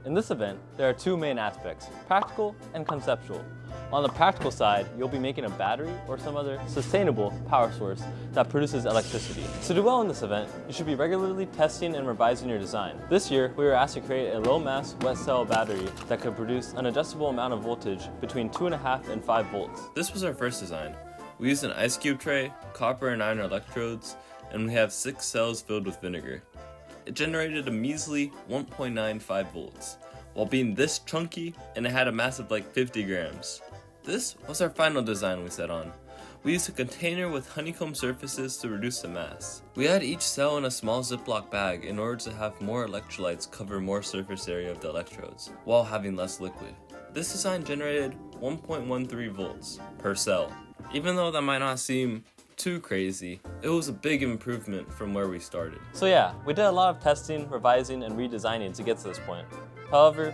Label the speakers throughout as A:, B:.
A: In this event, there are two main aspects, practical and conceptual. On the practical side, you'll be making a battery or some other sustainable power source that produces electricity. To do well in this event, you should be regularly testing and revising your design. This year, we were asked to create a low-mass wet cell battery that could produce an adjustable amount of voltage between 2.5 and 5 volts. This was our first design. We used an ice cube tray, copper and iron electrodes, and we have 6 cells filled with vinegar. It generated a measly 1.95 volts, while being this chunky, and it had a mass of like 50 grams. This was our final design we set on. We used a container with honeycomb surfaces to reduce the mass. We had each cell in a small Ziploc bag in order to have more electrolytes cover more surface area of the electrodes, while having less liquid. This design generated 1.13 volts per cell. Even though that might not seem too crazy, it was a big improvement from where we started. So yeah, we did a lot of testing, revising, and redesigning to get to this point. However,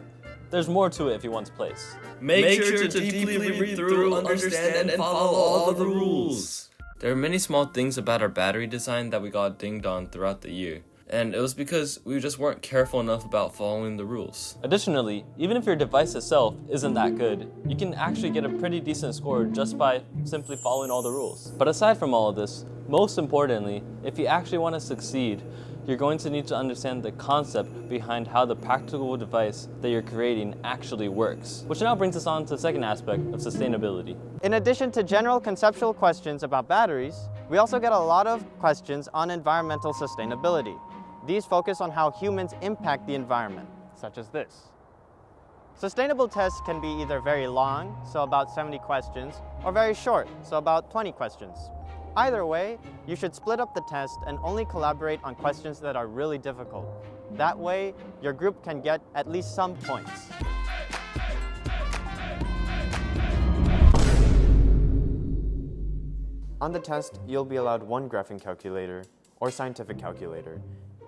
A: there's more to it if you want to place.
B: Make sure to deeply read through, understand, and follow all the rules.
A: There are many small things about our battery design that we got dinged on throughout the year, and it was because we just weren't careful enough about following the rules. Additionally, even if your device itself isn't that good, you can actually get a pretty decent score just by simply following all the rules. But aside from all of this, most importantly, if you actually want to succeed, you're going to need to understand the concept behind how the practical device that you're creating actually works. Which now brings us on to the second aspect of sustainability.
C: In addition to general conceptual questions about batteries, we also get a lot of questions on environmental sustainability. These focus on how humans impact the environment, such as this. Sustainable tests can be either very long, so about 70 questions, or very short, so about 20 questions. Either way, you should split up the test and only collaborate on questions that are really difficult. That way, your group can get at least some points. On the test, you'll be allowed one graphing calculator or scientific calculator,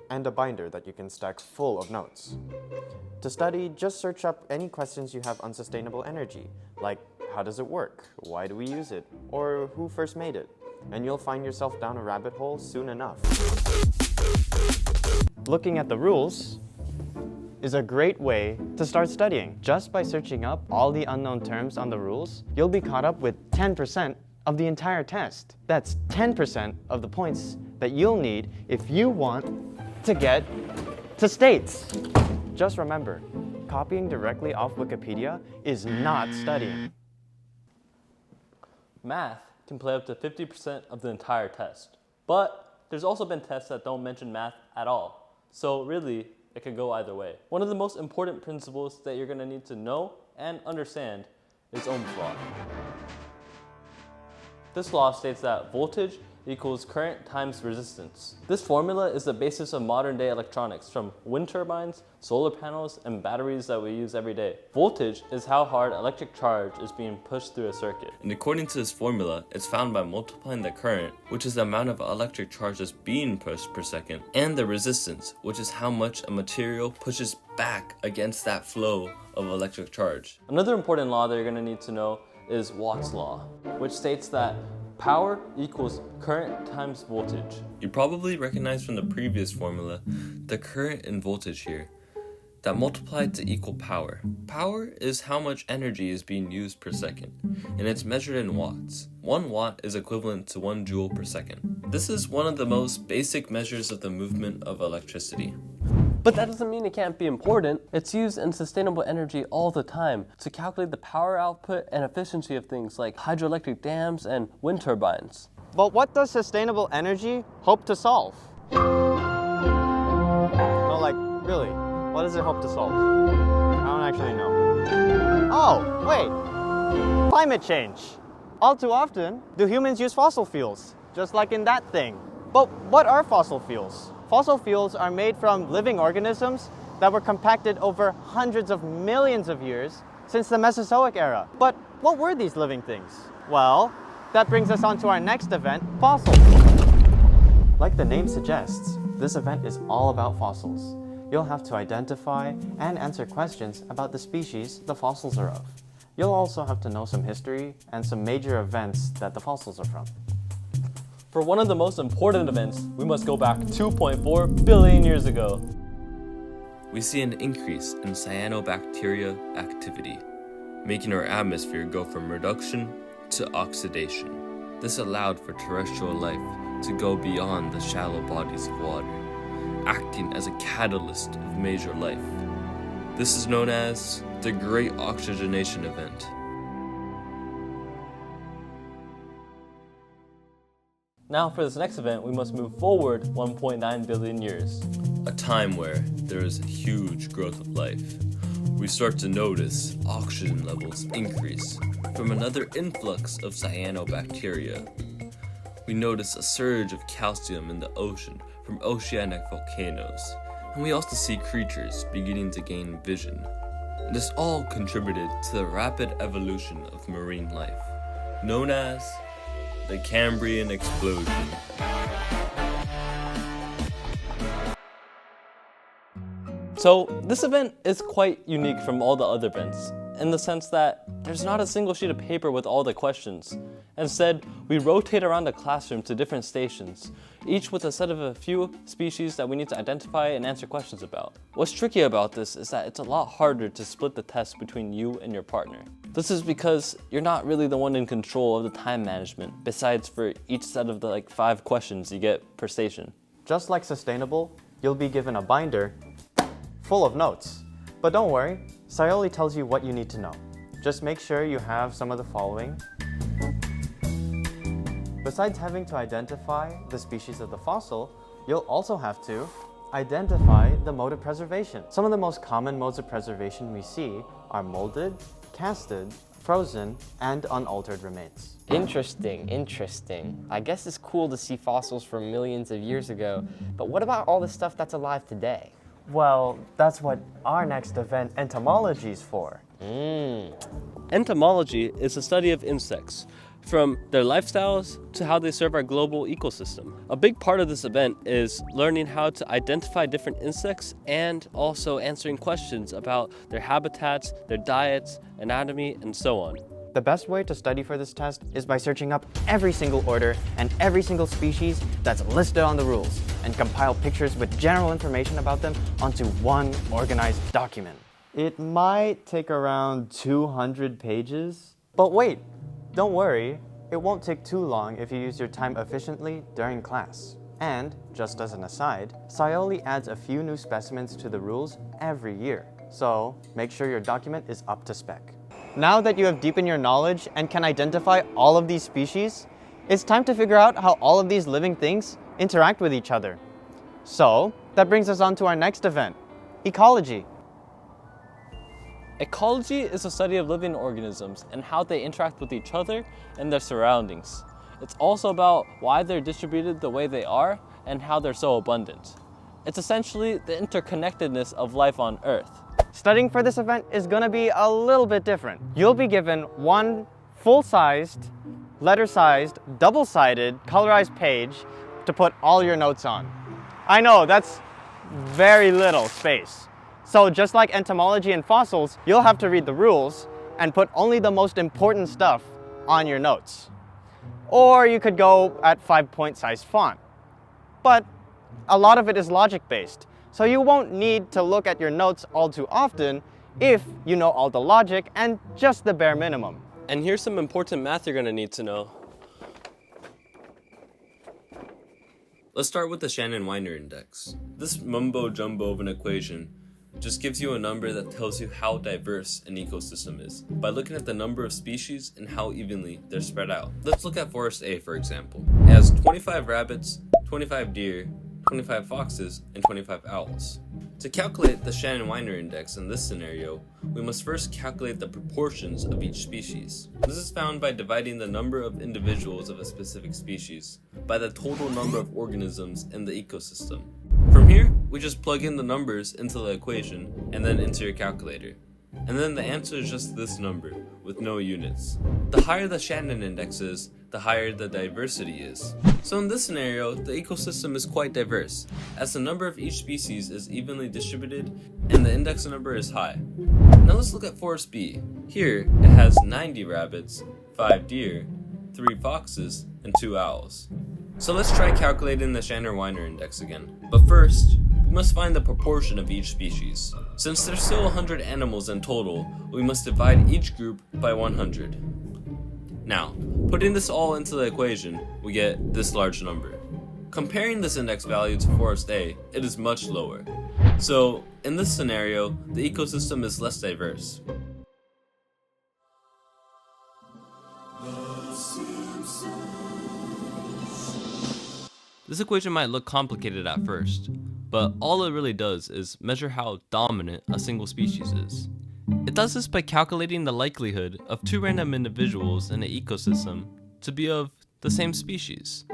C: and a binder that you can stack full of notes. To study, just search up any questions you have on sustainable energy, like how does it work, why do we use it, or who first made it, and you'll find yourself down a rabbit hole soon enough. Looking at the rules is a great way to start studying. Just by searching up all the unknown terms on the rules, you'll be caught up with 10% of the entire test. That's 10% of the points that you'll need if you want to get to states. Just remember, copying directly off Wikipedia is not studying.
A: Math can play up to 50% of the entire test, but there's also been tests that don't mention math at all. So really, it can go either way. One of the most important principles that you're going to need to know and understand is Ohm's law. This law states that voltage equals current times resistance. This formula is the basis of modern day electronics, from wind turbines, solar panels, and batteries that we use every day. Voltage is how hard electric charge is being pushed through a circuit. And according to this formula, it's found by multiplying the current, which is the amount of electric charge that's being pushed per second, and the resistance, which is how much a material pushes back against that flow of electric charge. Another important law that you're going to need to know is Watt's law, which states that power equals current times voltage. You probably recognize from the previous formula the current and voltage here that multiplied to equal power. Power is how much energy is being used per second, and it's measured in watts. 1 watt is equivalent to 1 joule per second. This is one of the most basic measures of the movement of electricity. But that doesn't mean it can't be important. It's used in sustainable energy all the time to calculate the power output and efficiency of things like hydroelectric dams and wind turbines.
C: But what does sustainable energy hope to solve? No, like, really, what does it hope to solve? I don't actually know. Oh, wait, climate change. All too often, do humans use fossil fuels? Just like in that thing. But what are fossil fuels? Fossil fuels are made from living organisms that were compacted over hundreds of millions of years since the Mesozoic era. But what were these living things? Well, that brings us on to our next event, fossils. Like the name suggests, this event is all about fossils. You'll have to identify and answer questions about the species the fossils are of. You'll also have to know some history and some major events that the fossils are from.
A: For one of the most important events, we must go back 2.4 billion years ago.
B: we see an increase in cyanobacteria activity, making our atmosphere go from reduction to oxidation. This allowed for terrestrial life to go beyond the shallow bodies of water, acting as a catalyst of major life. This is known as the Great Oxygenation Event.
A: Now for this next event, we must move forward 1.9 billion years.
B: A time where there is a huge growth of life. We start to notice oxygen levels increase from another influx of cyanobacteria. We notice a surge of calcium in the ocean from oceanic volcanoes, and we also see creatures beginning to gain vision. And this all contributed to the rapid evolution of marine life, known as the Cambrian explosion.
A: So this event is quite unique from all the other events, in the sense that there's not a single sheet of paper with all the questions. Instead, we rotate around the classroom to different stations, each with a set of a few species that we need to identify and answer questions about. What's tricky about this is that it's a lot harder to split the test between you and your partner. This is because you're not really the one in control of the time management, besides for each set of the 5 questions you get per station.
C: Just like sustainable, you'll be given a binder full of notes. But don't worry, Sayoli tells you what you need to know. Just make sure you have some of the following. Besides having to identify the species of the fossil, you'll also have to identify the mode of preservation. Some of the most common modes of preservation we see are molded, casted, frozen, and unaltered remains.
D: Interesting. I guess it's cool to see fossils from millions of years ago, but what about all the stuff that's alive today?
C: Well, that's what our next event, Entomology, is for.
A: Entomology is the study of insects, from their lifestyles to how they serve our global ecosystem. A big part of this event is learning how to identify different insects and also answering questions about their habitats, their diets, anatomy, and so on.
C: The best way to study for this test is by searching up every single order and every single species that's listed on the rules and compile pictures with general information about them onto one organized document. It might take around 200 pages. But wait, don't worry, it won't take too long if you use your time efficiently during class. And, just as an aside, Sayoli adds a few new specimens to the rules every year, so make sure your document is up to spec. Now that you have deepened your knowledge and can identify all of these species, it's time to figure out how all of these living things interact with each other. So, that brings us on to our next event, Ecology.
A: Ecology is a study of living organisms and how they interact with each other and their surroundings. It's also about why they're distributed the way they are and how they're so abundant. It's essentially the interconnectedness of life on Earth.
C: Studying for this event is gonna be a little bit different. You'll be given one full-sized, letter-sized, double-sided, colorized page to put all your notes on. I know, that's very little space. So just like entomology and fossils, you'll have to read the rules and put only the most important stuff on your notes. Or you could go at 5-point size font. But a lot of it is logic-based. So you won't need to look at your notes all too often if you know all the logic and just the bare minimum.
A: And here's some important math you're going to need to know.
B: Let's start with the Shannon-Weiner index. This mumbo-jumbo of an equation just gives you a number that tells you how diverse an ecosystem is by looking at the number of species and how evenly they're spread out. Let's look at Forest A, for example. It has 25 rabbits, 25 deer, 25 foxes, and 25 owls. To calculate the Shannon-Weiner index in this scenario, we must first calculate the proportions of each species. This is found by dividing the number of individuals of a specific species by the total number of organisms in the ecosystem. From here, we just plug in the numbers into the equation and then into your calculator. And then the answer is just this number, with no units. The higher the Shannon index is, the higher the diversity is. So in this scenario, the ecosystem is quite diverse, as the number of each species is evenly distributed and the index number is high. Now let's look at Forest B. Here, it has 90 rabbits, 5 deer, 3 foxes, and 2 owls. So let's try calculating the Shannon-Weiner index again. But first, we must find the proportion of each species. Since there's still 100 animals in total, we must divide each group by 100. Now, putting this all into the equation, we get this large number. Comparing this index value to Forest A, it is much lower. So, in this scenario, the ecosystem is less diverse. This equation might look complicated at first, but all it really does is measure how dominant a single species is. It does this by calculating the likelihood of two random individuals in an ecosystem to be of the same species.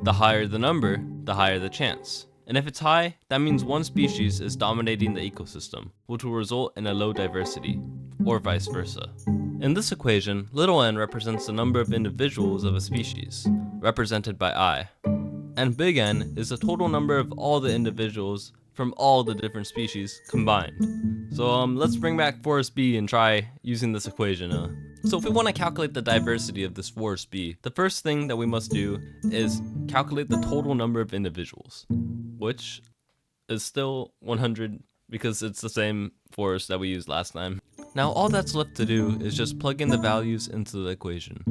B: The higher the number, the higher the chance. And if it's high, that means one species is dominating the ecosystem, which will result in a low diversity, or vice versa. In this equation, little n represents the number of individuals of a species, represented by I, and big N is the total number of all the individuals from all the different species combined. So let's bring back Forest B and try using this equation. So if we want to calculate the diversity of this Forest B, the first thing that we must do is calculate the total number of individuals, which is still 100 because it's the same forest that we used last time. Now all that's left to do is just plug in the values into the equation.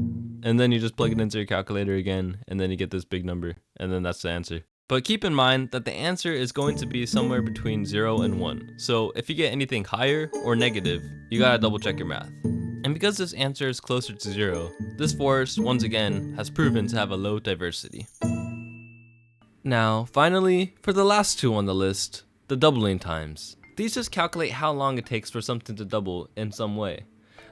B: And then you just plug it into your calculator again, and then you get this big number, and then that's the answer. But keep in mind that the answer is going to be somewhere between 0 and 1. So if you get anything higher or negative, you gotta double check your math. And because this answer is closer to 0, this forest, once again, has proven to have a low diversity. Now, finally, for the last two on the list, the doubling times. These just calculate how long it takes for something to double in some way,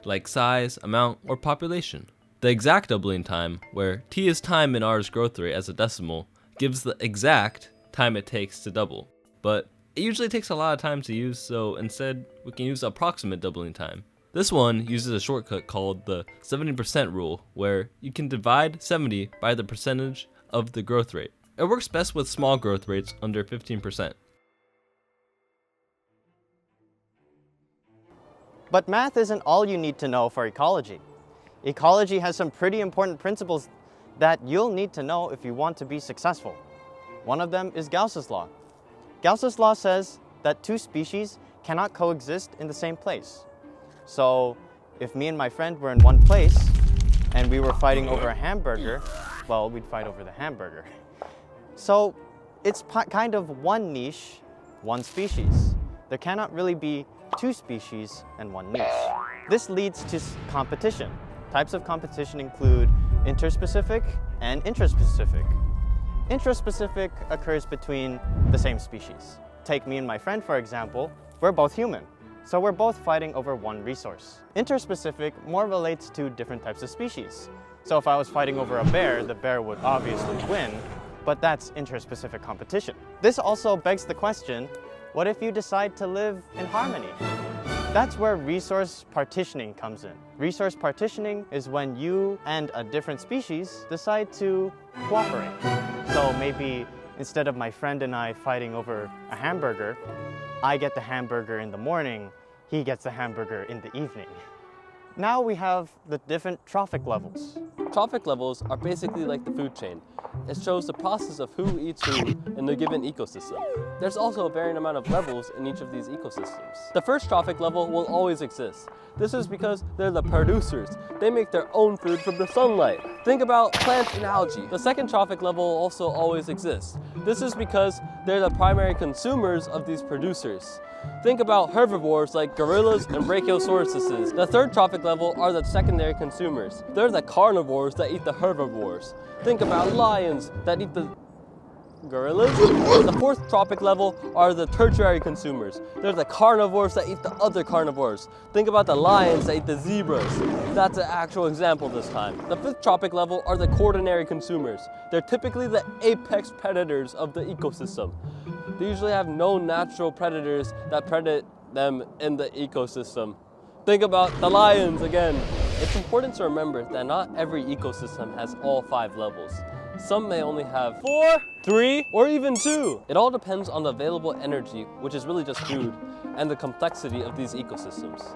B: like size, amount, or population. The exact doubling time, where t is time in r's growth rate as a decimal, gives the exact time it takes to double. But it usually takes a lot of time to use, so instead we can use approximate doubling time. This one uses a shortcut called the 70% rule, where you can divide 70 by the percentage of the growth rate. It works best with small growth rates under 15%.
C: But math isn't all you need to know for ecology. Ecology has some pretty important principles that you'll need to know if you want to be successful. One of them is Gauss's law. Gauss's law says that two species cannot coexist in the same place. So if me and my friend were in one place and we were fighting over a hamburger, well, we'd fight over the hamburger. So it's kind of one niche, one species. There cannot really be two species and one niche. This leads to competition. Types of competition include interspecific and intraspecific. Intraspecific occurs between the same species. Take me and my friend, for example. We're both human, so we're both fighting over one resource. Interspecific more relates to different types of species. So if I was fighting over a bear, the bear would obviously win, but that's interspecific competition. This also begs the question, what if you decide to live in harmony? That's where resource partitioning comes in. Resource partitioning is when you and a different species decide to cooperate. So maybe instead of my friend and I fighting over a hamburger, I get the hamburger in the morning, he gets the hamburger in the evening. Now we have the different trophic levels.
A: Trophic levels are basically like the food chain. It shows the process of who eats who in a given ecosystem. There's also a varying amount of levels in each of these ecosystems. The first trophic level will always exist. This is because they're the producers. They make their own food from the sunlight. Think about plants and algae. The second trophic level will also always exist. This is because they're the primary consumers of these producers. Think about herbivores like gorillas and brachiosauruses. The third trophic level are the secondary consumers. They're the carnivores that eat the herbivores. Think about lions that eat the gorillas. The fourth trophic level are the tertiary consumers. They're the carnivores that eat the other carnivores. Think about the lions that eat the zebras. That's an actual example this time. The fifth trophic level are the quaternary consumers. They're typically the apex predators of the ecosystem. They usually have no natural predators that predate them in the ecosystem. Think about the lions again. It's important to remember that not every ecosystem has all 5 levels. Some may only have 4, 3, or even 2. It all depends on the available energy, which is really just food, and the complexity of these ecosystems.